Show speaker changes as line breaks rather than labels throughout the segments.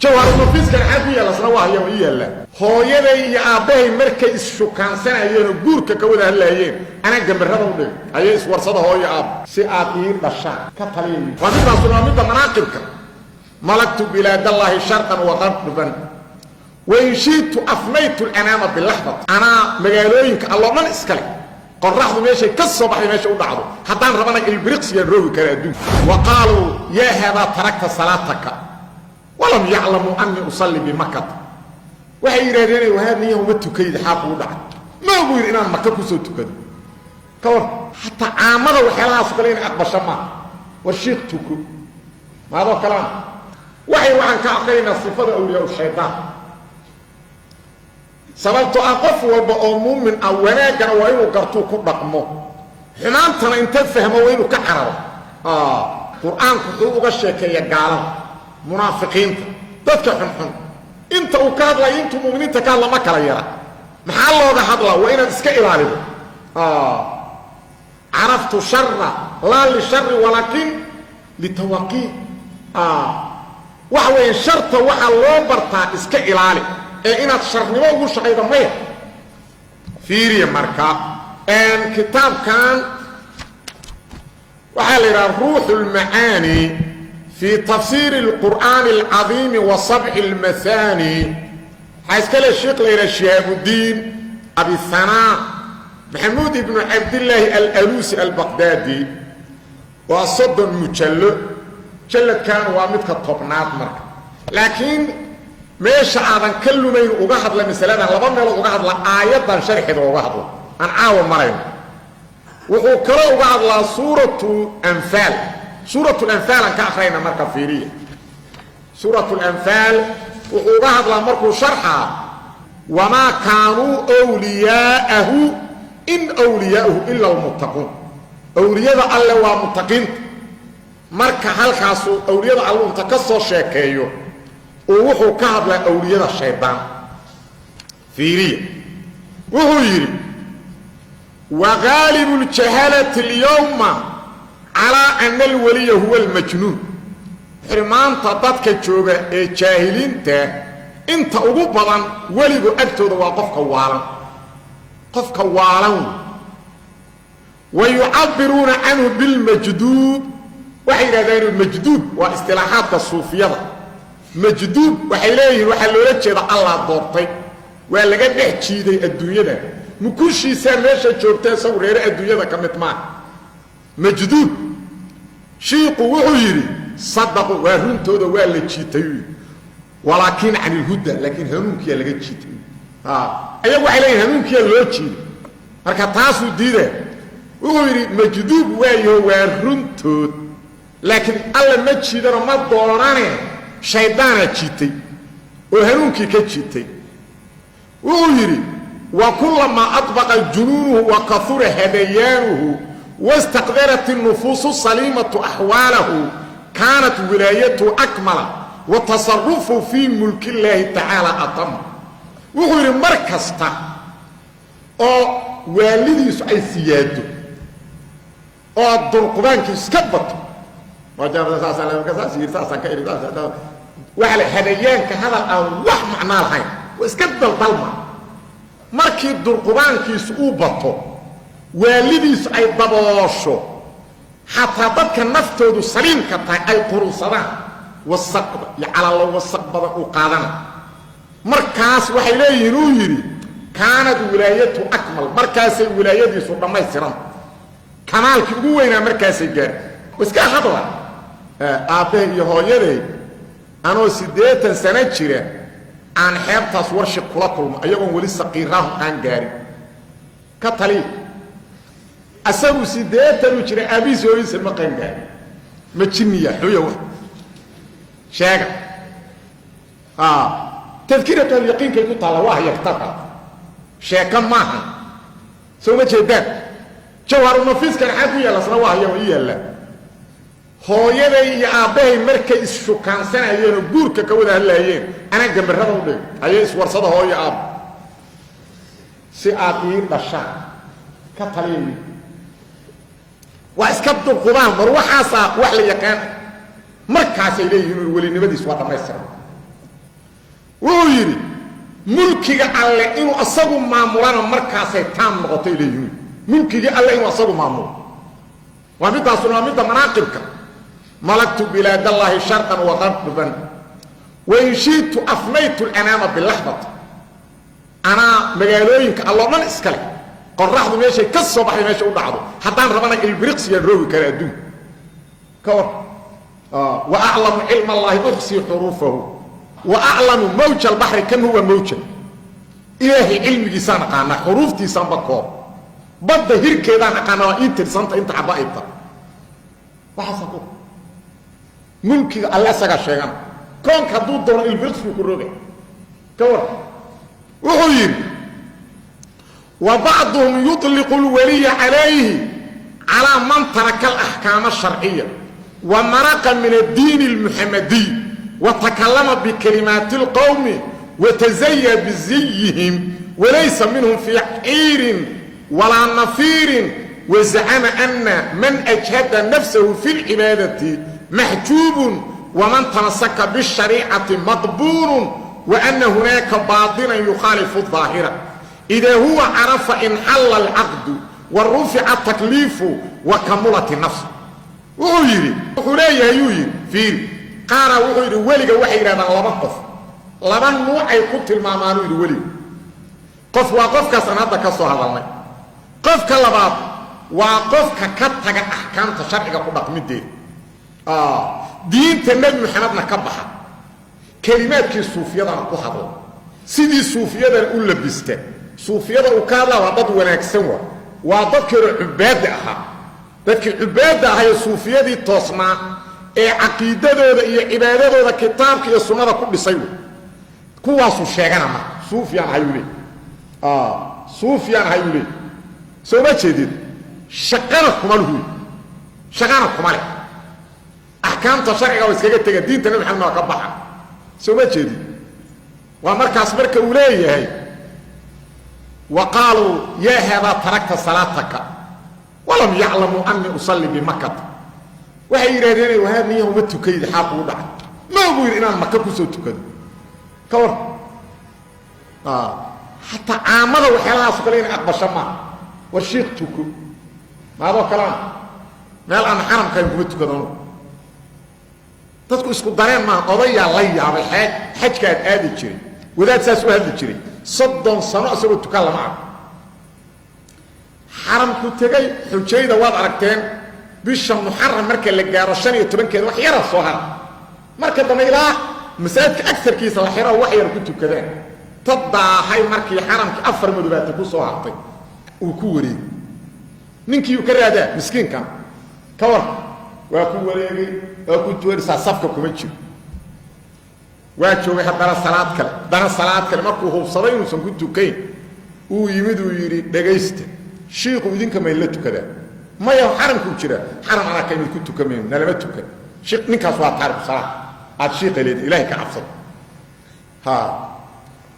جوهر النفيس كان عادي يلا سنة واحد يوم يلا هو يدي أبيه مركز شكان سنة ينقول كوده هلايين أنا جنب الرضا أيه إسوار صدا هو يا أب سأطير بشان كتلين ومن رسولنا من مناقبك ملكت بلاد الله شرطا وغربا وإن شئت أفنيت الأنام باللحظة أنا مجالوينك الله من إسكالي قرحوا ماشي كالصباح ماشي ودعوا حتى ربنا البريقس يروي كرادو وقالوا يا هذا تركت صلاتك ولم يعلموا أني أصلي بمكة وحي يراديني وهذا يوم التكيد حاقوا ودعوا ما أقول إن أنا مكة كسو تكيد كور حتى عامضوا وحيالها سكالين أقبى شمع والشيخ تكو ما هذا كلام وحي وعن كعقين الصفات أولياء الشيطان سببت أقف والبأموم من أولاك وإنه قرطوك رقمه حنانتنا انت فهموا وإنه كحرر قرآن كتوبك الشيكية قالوا منافقين تذكر حنحن انت وكاد لا انتم مؤمنين تكاد لما كلا يرى محال الله ده حضلا وإن اسكا إرادة عرفت شر لا للشر ولكن لتوقيه وحوين شرط وحا الله برطا اسكا إرادة إناد شرنمو ugu shaqeydo maya fiiriye marka kitab kan waxa la yiraahdaa ruuhul maani fi tafsir al-Qur'an al-azim wa sab' al-mathani hayskala sheekh la yiraahdaa Shahabuddin Abi Thana Muhammad ibn Abdullah al-Alusi al-Baghdadi wa sadd mujallad kan waa mid ka tobnaad marka laakiin meesha aadan kallumayn uga hadla masaladan laba meel uga hadla aayadan sharxida uga hadla aan caawa marayn wuxuu kale uga hadla suuratu anfal aan ka akhrayna marka fiiriye suuratu anfal wuxuu uga hadla markuu sharxa wama kaanu awliyaahu in awliyaahu illa almuttaqun awliyada alla waa muttaqin marka halkaas awliyada alla inta ka soo sheekeeyo ووحو كهب لأولياء الشيطان فيرية وهو يري وغالب الجهالة اليوم على أن الولي هو المجنون حرمان تضدك الجوغة الجاهلين انت أغبضا ولي أكتر وقفك والا ويعبرون عنه بالمجدود وحين ذلك المجدود واستلاحات الصوفية مجدود وحيليه وحلوله جيدا الله دورتay waa laga dhex jiiday adduunyada mukushiisa meesha joogtay sawreer adduunyada kamid ma majduud sheekhu wuxuu yiri sadaqo waa runtooda waa la jiitay walaakin aan huda laakin hanuunkiya laga jiitay ayagu waxay leeyihiin hanuunkiya loo jiiday marka taas uu diiday wuxuu yiri majduud waa runtood laakin alla ma jiidano ma doonane شيطان جيتي وهنونكي كجيتي ويري وكلما أطبق الجنون وكثر هديانه واستقدرت النفوس السليمة أحواله كانت ولايته أكمل وتصرفه في ملك الله تعالى أتم ويري مركزته أو والدي سعي سياده أو الدرقبان كيسكبته وجاب اساسا لما ساسا كايري وعلى هديان كهذا الله معناه الحين واسكدل ظلمه markii durqubaankiisu uu bato waalidiis ay daboosho hatta dadka naftoodu saliimka tahay ay qurusadaan wasaqba ya ala law wasaqbada u qaadana markaas waxay leeyihiin uu yiri kaanad wilaayatu akmal markaas ay wilaayadiisu dhamaystiran kamaalki ugu weynaa markaas ay gaar iska hadla aabe iyo hooyaday anoo 80 sano jira aan xeebtaas warshad kula kulmo ayagoon wali saqiiraha aan gaarin ka tali asagu 80 jira abiis hooyadiisa ma qeyn gaarin ma jinniya xuyo wax sheega tadkiiratu al-yaqiin kay ku tala waa yaqtaqa sheeka maaha soo ma jeedaan jawharu nafis kan xaqu yala sana waa yala hooyaday iyo aabahay markay ishukaansanayeen guurka ka wada hadlayeen ana gambarada u dhig ayay iswarsada hooyo aab si aad dhasha ka taliyay waa iska duqubaan mar waxaasa wax la yaqaan markaas ay leeyihiin walinimadiis waa dhamaystiran yiri mulkiga alle inuu asagu maamulana markaasay taam noqotay leeyihiin mulkiga alle inuu asagu maamulo waa midaasuna midda manaaqibka malaktu bilaadallahi sharqan wa gharban wa in shiitu afnaytu al-anama bil lahbat ana magaalooyinka allo dhan iskale qorraxdu meeshay ka soo baxay meesha u dhacdo haddaan rabana ilbiriqsiga roogi kara adduun ka war wa a'lamu ilma allahi uhsi hurufahu wa a'lamu mawja al-bahri kam huwa mawja ilaahi ilmigiisa naqaana xuruuftiisa bako badda hirkeeda naqaana inta inta xabaayta waxa saqo mulkiga alla saga sheegan koonka haduu doono ilbiriqsiga ku rooga ka war wuxuu yiri وبعضهم يطلق الولي عليه على من ترك الأحكام الشرعية ومرق من الدين المحمدي وتكلم بكلمات القوم وتزيى بزيهم وليس منهم في عير ولا نفير وزعم أن من أجهد نفسه في العبادة محجوب ومن تمسك بالشريعة مقبول وأن هناك باطنا يخالف الظاهرة إذا هو عرف إن حل العقد ورفع التكليف وكملت النفس وغيري وخليه يوير في قارا وغيري ولي وحيرا لبقف لبن نوعي قلت المامانو يدي ولي قف وقفك سنادك الصحابة الله قفك لباب وقفك كتك أحكام تشرعك قدق من دين دين النبي محمد نكبحها كلمات كي الصوفية نقوحها سيدي الصوفية نقول لبسته صوفيada uu ka hadlaa waa dad wanaagsan waa dadkii cibaada ahaa dadkii cibaada ahaa suufiyadii toosnaa ee aqeedadooda iyo cibaadadooda kitaabka iyo sunnada ku dhisay kuwaas uu sheegana ma suufiyaan hayule suufiyaan hayule soo ma jeedid shaqana kuma luhu shaqana kuma leh ahkaamta sharciga oo iskaga taga diinta nabi maxamed ka baxa soo ma jeedid waa markaas marka uu leeyahay وقالوا يا هذا تركت صلاتك ولم يعلموا أني أصلي بمكة وهي يريدين وهذا نيه ومتكيد حاق وضع ما أقول إن مكة كسو تكد كور حتى عامله وحيالها سكالين أقبى شمع والشيخ تكو ما هذا كلام ما الآن حرم كان يقول تكدونه تذكر اسكو دارين ما قضية لي على الحاج حاج كانت آدي تشري وذات ساسو هذا تشري صدن سنة أسوأ تكلم معه حرم كتجي حجيدا وضع ركتين بيش محرم مركز اللي جارشان يتبين كده وحيرة صهر مركز ضميرة مساعدك أكثر كيس الحيرة وحيرة كنتو كده تضع هاي مركز حرم كأفر مدبات تكون صهرتي وكوري منك يكرر هذا مسكين كان كور وكوري وكنتو رسا صفكة كمتشو واجو حتى دنا الصلاه كل markuu hubsaday inuu san ku tukay uu yimid uu yiri dhageysta sheekhu idinka ma ila tukada ma yaa xaramku jira xaram ana kay ku tukameen nalama tukan sheekh ninkaas waa taariikh salaad aad sheekh leed ilaahay ka cabsad ha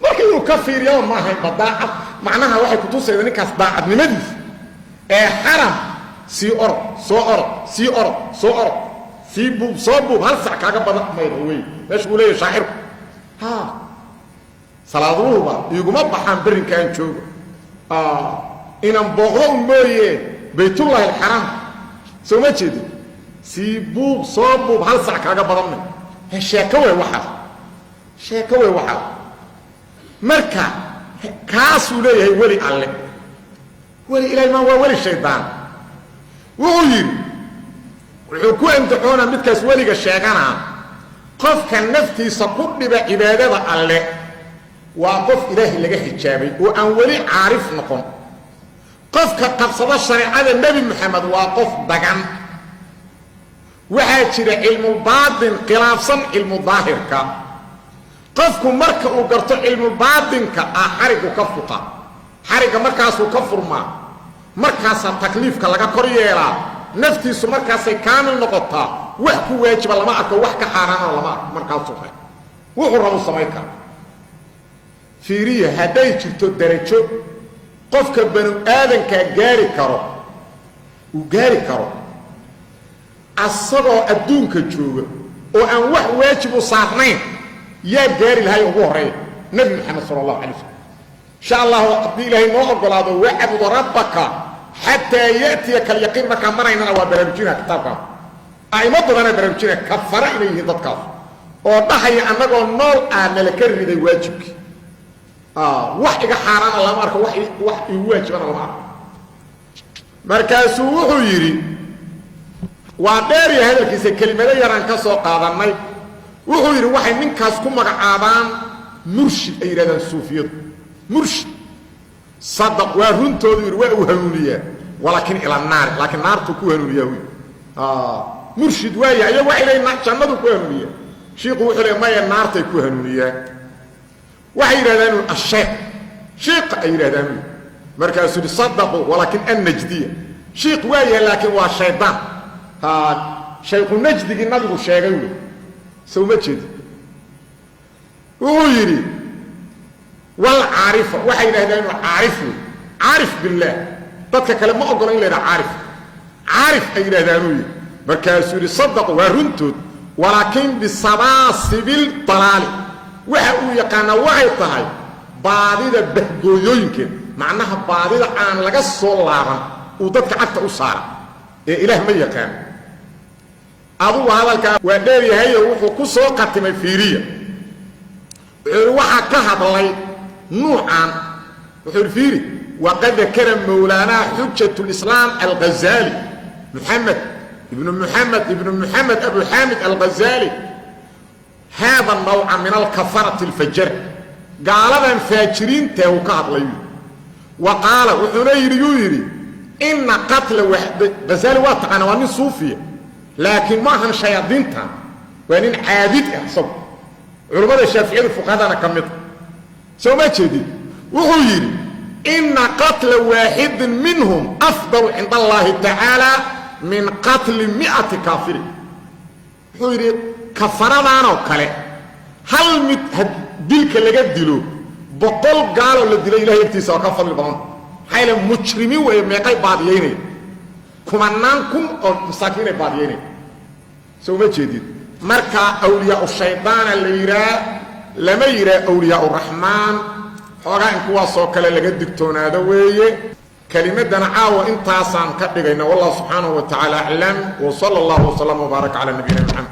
markii uu ka fiiriyo ma hay badaa macnaha waxay ku tusayeen ninkaas daacadnimadiis ee xaram si or سيبوب صوبوب هرسع كاغا بدن ميدوي مش قولي شاعر ها صلاوه با يغما بخان برين كان جوج ان بوغو مويه بيت الله الحرام سوما جيد سيبوب صوبوب هرسع كاغا بدن هشيكوي وحا مركا كاسو ليه ولي الله ولي الى ما هو ولي الشيطان وغير wuxuu ku imtixaana midkaas waliga sheegana qofka naftiisa ku dhiba cibaadada alle waa qof ilaahi laga xijaabay oo aan wali caarif noqon qofka qabsada shariicada nabi maxamed waa qof dagan waxa jira cilmu baadin khilaafsan cilmu daahirka qofku marka uu garto cilmu baadinka xarigu ka fuqa xariga markaas uu ka furmaa markaas takliifka laga kor yeelaa naftiisu markaasay kaamil noqotaa wax ku waajiba lama arko wax ka xaraana lama arko markaas wuxuu rabo sameyn kara fiiriya haday jirto darajo qofka banu aadanka gaari karo asagoo adduunka jooga oo aan wax waajib u saarnayn yaa gaari lahay ugu horeey نبي محمد صلى الله عليه وسلم إن شاء الله قبل إلهي نوغل هذا واعبد ربك حتى يأتيك اليقين ما كان مرينا وبرمجينا كتابك أي مطلنا برمجينا كفر إليه ضدك وضحي أنه النور أن لكرر ذي واجبك وحي حاران الله مارك وحي واجب أنا الله مركزه وحيري وعداري هذا الكيس الكلمة لا يران كسوق هذا الناي وحيري وحي من كاسكم مقعبان مرشد أي رادان الصوفيات مرشد صدق وهنتو وهنونية ولكن إلى النار لكن النار تكو هنونية مرشد وايا يا وحي لي جنة تكو هنونية شيخ وحي ما النار تكو هنونية وحي رادان الشيخ شيخ أي رادان مركزه صدقوا ولكن النجدية شيخ وايا لكن هو الشيطان شيخ النجد النبي الشيخ سو ما جدي ويري والعارف وحي لهدان عارف بالله dadka kale ma ogolaan leeyahay عارف ay leedahay markaas uu صدق waruntood walakin bisabaasibil dalal waxa uu yaqaan waxay tahay baadida bahgooyooyinka macnaha baadida aan laga soo laaban uu dadka cagta u saara ee ilaah ma yaqaan adu hadalka waa dheeryahay wuxuu ku soo qatimay fiiriya waxa ka hadlay nuucan wuxuu fiiri وقد ذكر مولانا حجة الإسلام الغزالي محمد ابن محمد أبو حامد الغزالي هذا النوع من الكفرة الفجر قال لهم فاجرين توقعت لي وقال وحنير يري إن قتل غزالي واطقنا واني صوفية لكن ما هن شياطينها وانين عابد يحصب علماء الشافعية الفقهاء كمت سو ما تشدي وحنير إن قتل واحد منهم أفضل عند الله تعالى من قتل 100 كافر حيري كفرنا وكله هل دلك اللي قدلوا بطل قالوا اللي دلوا إلهي ابتساء كفر البطن حيث مجرمي وميقاي بعضيين كمانانكم أو مساكين بعضيين سوف جديد مركا أولياء الشيطان اللي يرى لما يرى أولياء الرحمن xogaan kuwaasoo kale laga digtoonaado weeye kalimadan caawa intaasaan ka dhigayna wallahu subhanahu wa ta'ala a'lam wa sallallahu wa sallam wa baraka ala nabiyina muhammad